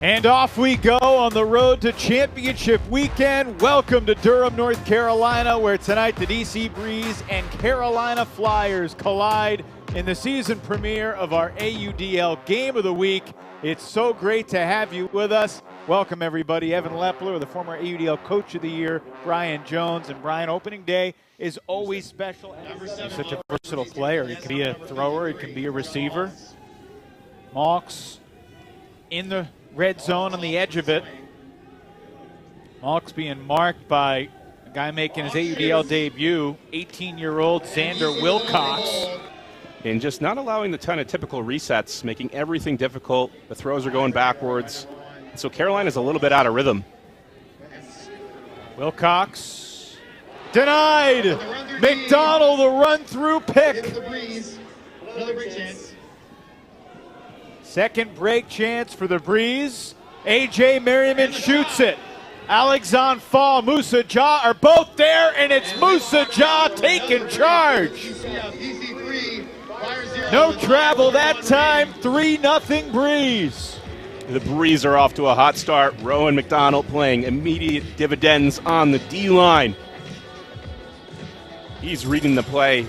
And off we go on the road to championship weekend. Welcome to Durham, North Carolina, where tonight the DC Breeze and Carolina Flyers collide in the season premiere of our AUDL Game of the Week. It's so great to have you with us. Welcome, everybody. Evan Lepler, the former AUDL Coach of the Year, Brian Jones. And Brian, opening day is always special. He's such a versatile player. He can be a thrower, he can be a receiver. Malks in the red zone on the edge of it. Malks being marked by a guy making his AUDL debut, 18-year-old Xander Wilcox. And just not allowing the ton of typical resets, making everything difficult. The throws are going backwards. So Carolina's a little bit out of rhythm. Wilcox denied. McDonald, the run-through pick. Second break chance for the Breeze. A.J. Merriman shoots it. Alexandre Fall, Moussa Ja are both there, and it's Moussa Ja taking charge. No travel that time, 3-0 Breeze. The Breeze are off to a hot start. Rowan McDonald playing immediate dividends on the D-line. He's reading the play,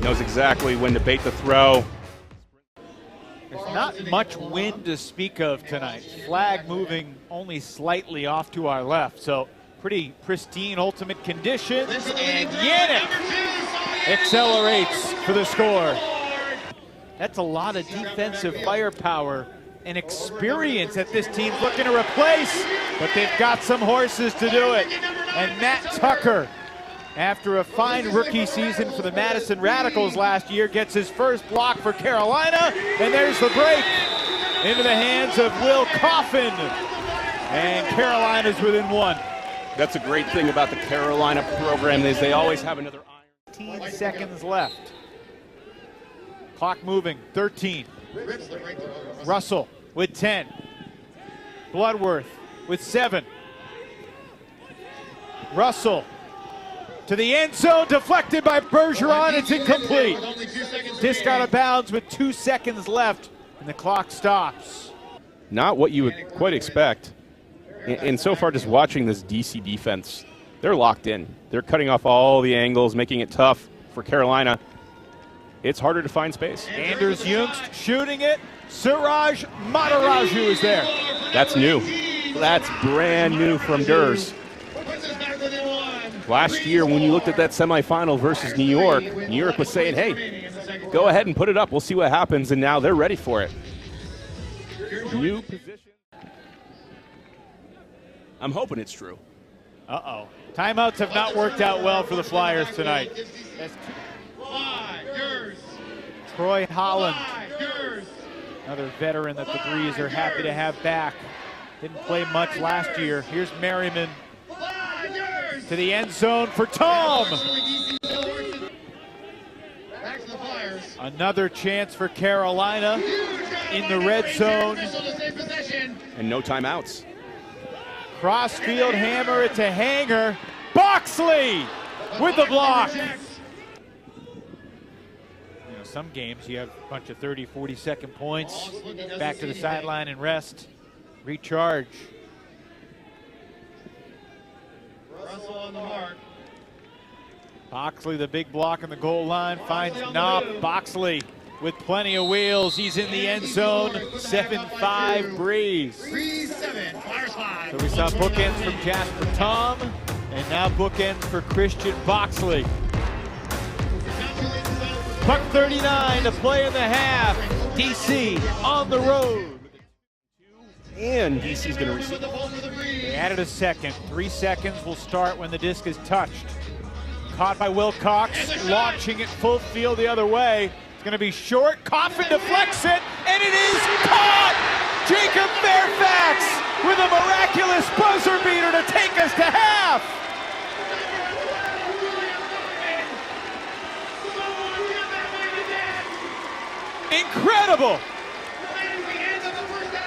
knows exactly when to bait the throw. There's not much wind to speak of tonight. Flag moving only slightly off to our left, so pretty pristine ultimate conditions. And Yannick accelerates for the score. That's a lot of defensive firepower and experience that this team's looking to replace, but they've got some horses to do it. And Matt Tucker, after a fine rookie season for the Madison Radicals last year, gets his first block for Carolina, and there's the break into the hands of Will Coffin, and Carolina's within one. That's a great thing about the Carolina program is they always have another iron. 15 seconds left. Clock moving, 13. Russell with 10. Bloodworth with 7. Russell to the end zone, deflected by Bergeron. It's incomplete. Disc out of bounds with 2 seconds left, and the clock stops. Not what you would quite expect. And so far, just watching this DC defense, they're locked in. They're cutting off all the angles, making it tough for Carolina. It's harder to find space. Anders Jungst shooting it. Suraj Mataraju is there. That's new. That's brand new from Durs. Last year, when you looked at that semifinal versus New York was saying, hey, go ahead and put it up. We'll see what happens. And now they're ready for it. New position. I'm hoping it's true. Uh-oh. Timeouts have not worked out well for the Flyers tonight. Troy Holland, another veteran that the Breeze are happy to have back. Didn't play much last year. Here's Merriman to the end zone for Tom. Another chance for Carolina in the red zone. And no timeouts. Crossfield hammer it to Hanger. Boxley with the block. Some games you have a bunch of 30, 40-second points. Back to the sideline and rest. Recharge. Russell on the mark. Boxley, the big block on the goal line, finds Knopp. Boxley with plenty of wheels. He's in the end zone. 7-5 Breeze. 3-7, Flyers 5. So we saw bookends from Jasper Tom, and now bookends for Christian Boxley. Puck 39 to play in the half. DC on the road. And DC's going to receive. They added a second. 3 seconds will start when the disc is touched. Caught by Wilcox, launching it full field the other way. It's going to be short. Coffin deflects it, and it is caught! Jacob Fairfax with a miraculous buzzer beater to take us to half. Incredible!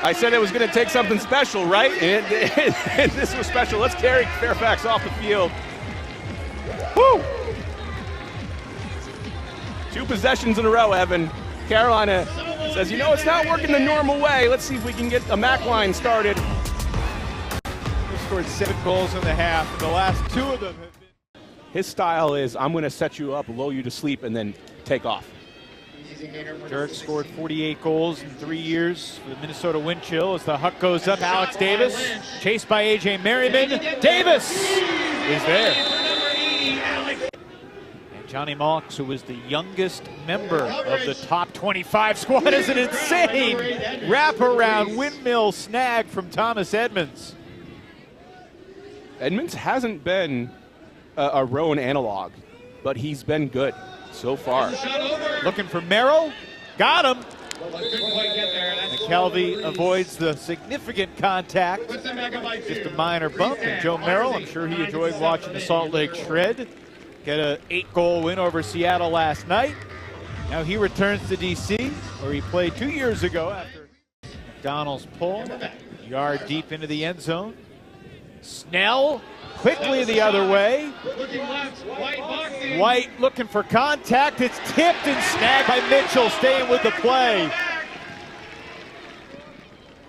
I said it was going to take something special, right? And this was special. Let's carry Fairfax off the field. Woo! 2 possessions in a row, Evan. Carolina Says, you know, it's not working the normal way. Let's see if we can get a Mac line started. He scored 7 goals in the half, and the last 2 of them have been. His style is, I'm going to set you up, lull you to sleep, and then take off. Dirk scored 48 goals in 3 years for the Minnesota Wind Chill as the huck goes up. Alex Davis, chased by A.J. Merriman. Davis is there. And Johnny Malks, who was the youngest member of the top 25 squad, is an insane wraparound windmill snag from Thomas Edmonds. Edmonds hasn't been a Rowan analog, but he's been good so far. Looking for Merrill. Got him. McKelvey avoids the significant contact. Just a minor bump. And Joe Merrill, I'm sure he enjoyed watching the Salt Lake Shred get an 8-goal win over Seattle last night. Now he returns to D.C., where he played 2 years ago after McDonald's pull. Yard deep into the end zone. Snell quickly the other way. White looking for contact. It's tipped and snagged by Mitchell, staying with the play.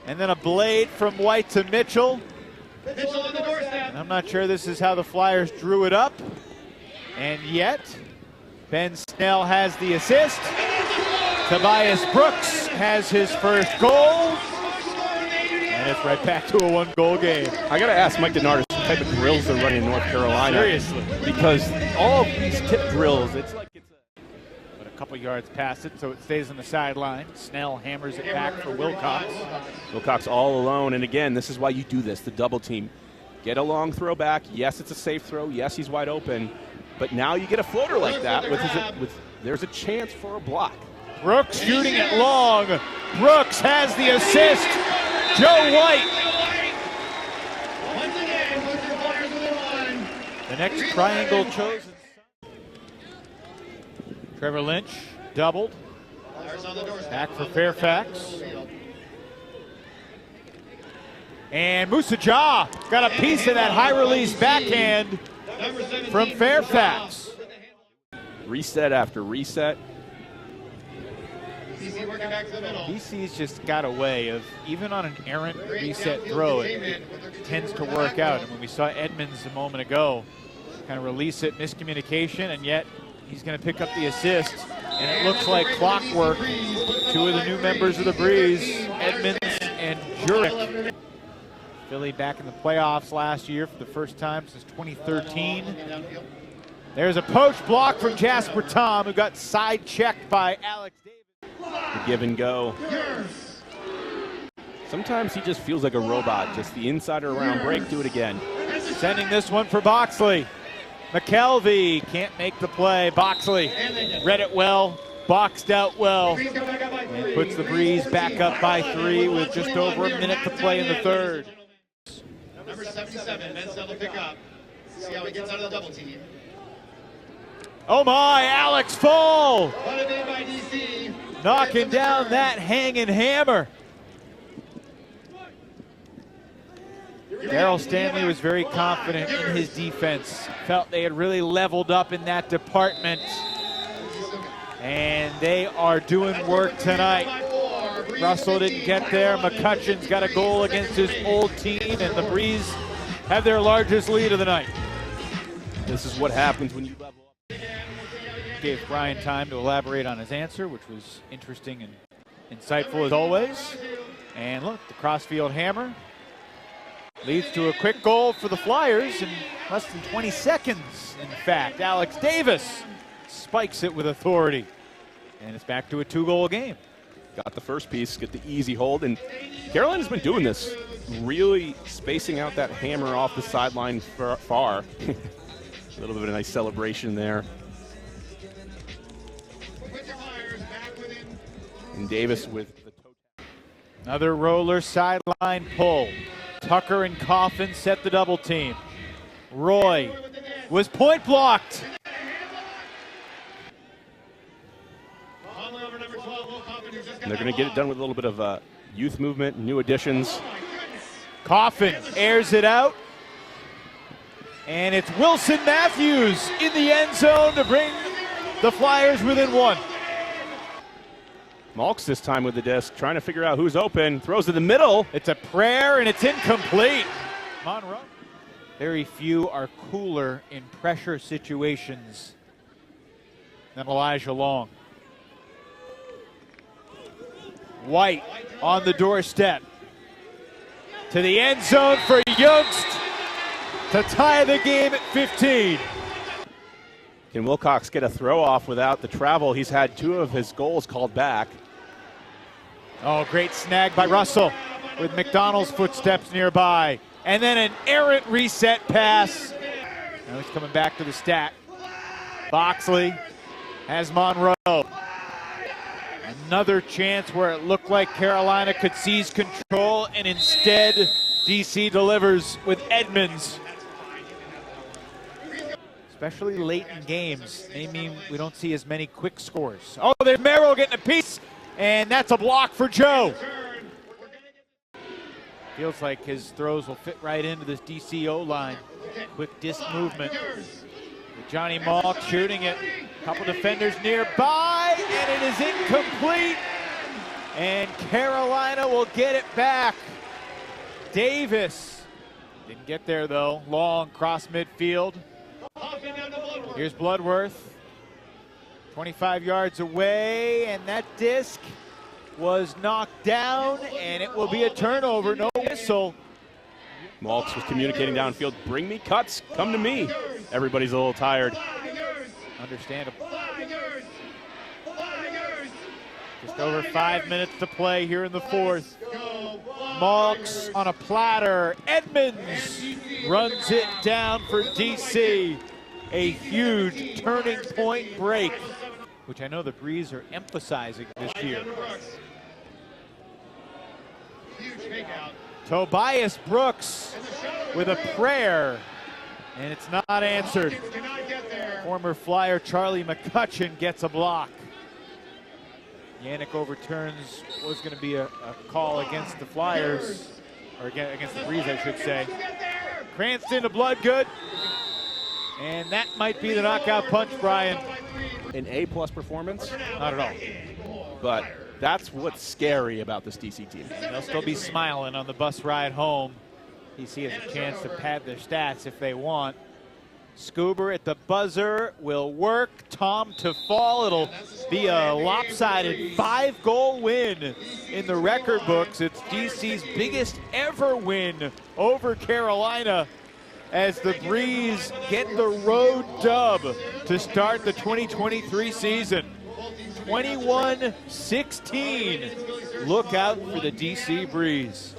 And then a blade from White to Mitchell. And I'm not sure this is how the Flyers drew it up. And yet, Ben Snell has the assist. Tobias Brooks has his first goal. And it's right back to a 1-goal game. I got to ask Mike Denardis what type of drills they're running in North Carolina. Seriously. Because all of these tip drills, it's like it's But a couple yards past it, so it stays on the sideline. Snell hammers it back for Wilcox. Wilcox all alone. And again, this is why you do this, the double team. Get a long throw back. Yes, it's a safe throw. Yes, he's wide open. But now you get a floater like that there's a chance for a block. Brooks shooting it long. Brooks has the assist. Joe White. The next triangle chosen. Trevor Lynch doubled. Back for Fairfax. And Musa Jah got a piece of that high release backhand from Fairfax. Reset after reset. BC's just got a way of, even on an errant reset throw, it tends to work out. And when we saw Edmonds a moment ago, kind of release it, miscommunication, and yet he's going to pick up the assist. And it looks like clockwork. 2 of the new members of the Breeze, Edmonds and Jurek. Philly back in the playoffs last year for the first time since 2013. There's a poach block from Jasper Tom, who got side-checked by Alex Davis. The give and go. Sometimes he just feels like a robot. Just the inside or around break, do it again. Sending this one for Boxley. McKelvey can't make the play. Boxley read it well, boxed out well, and puts the Breeze back up by 3 with just over a minute to play in the third. Number 77, Menzel to pick up. See how he gets out of the double team. Oh my, Alex Fall! What a day by DC. Knocking down that hanging hammer. Darryl Stanley was very confident in his defense. Felt they had really leveled up in that department. And they are doing work tonight. Russell didn't get there. McCutcheon's got a goal against his old team, and the Breeze have their largest lead of the night. This is what happens when you level up. Gave Brian time to elaborate on his answer, which was interesting and insightful as always. And look, the crossfield hammer leads to a quick goal for the Flyers in less than 20 seconds. In fact, Alex Davis spikes it with authority. And it's back to a 2-goal game. Got the first piece, get the easy hold, and Carolina's been doing this, really spacing out that hammer off the sideline far. A little bit of a nice celebration there. And Davis with the toe tap. Another roller sideline pull. Tucker and Coffin set the double team. Roy was point blocked. And they're going to get it done with a little bit of youth movement, new additions. Coffin airs it out. And it's Wilson Matthews in the end zone to bring the Flyers within 1. Malks this time with the disc, trying to figure out who's open. Throws in the middle. It's a prayer, and it's incomplete. Monroe. Very few are cooler in pressure situations than Elijah Long. White on the doorstep. To the end zone for Youngst to tie the game at 15. Can Wilcox get a throw off without the travel? He's had 2 of his goals called back. Oh, great snag by Russell with McDonald's footsteps nearby. And then an errant reset pass. Now he's coming back to the stack. Boxley has Monroe. Another chance where it looked like Carolina could seize control, and instead DC delivers with Edmonds. Especially late in games, they mean we don't see as many quick scores. Oh, there's Merrill getting a piece, and that's a block for Joe. Feels like his throws will fit right into this DCO line. Quick disc movement. Johnny Malk shooting it. Couple defenders nearby, and it is incomplete. And Carolina will get it back. Davis didn't get there though. Long cross midfield. Here's Bloodworth. 25 yards away, and that disc was knocked down, and it will be a turnover. No whistle. Malks was communicating downfield. Bring me cuts. Come to me. Everybody's a little tired. Understandable. Just over 5 minutes to play here in the fourth. Malks on a platter. Edmonds runs it down for DC. A huge turning point break, which I know the Breeze are emphasizing this year. Tobias Brooks with a prayer, and it's not answered. Former Flyer Charlie McCutcheon gets a block. Yannick overturns what was going to be a call against the Flyers, or against the Breeze, I should say. Cranston to Bloodgood, and that might be the knockout punch, Brian. An A+ performance? Not at all. But that's what's scary about this DC team. They'll still be smiling on the bus ride home. DC has a chance to pad their stats if they want. Scuba at the buzzer will work. Tom to fall. It'll be a lopsided 5-goal win in the record books. It's DC's biggest ever win over Carolina as the Breeze get the road dub to start the 2023 season. 21-16. Look out for the DC Breeze.